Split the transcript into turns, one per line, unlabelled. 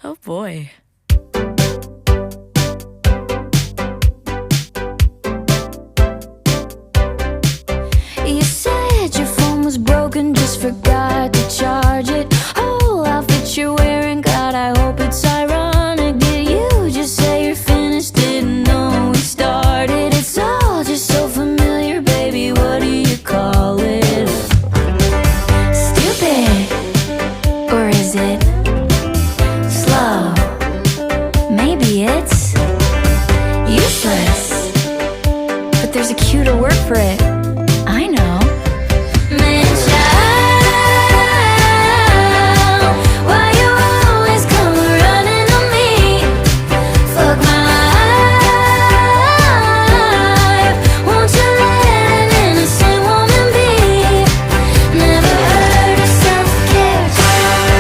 Oh boy.
You said your phone was broken, just forgot to charge it. Oh, I'll fit you in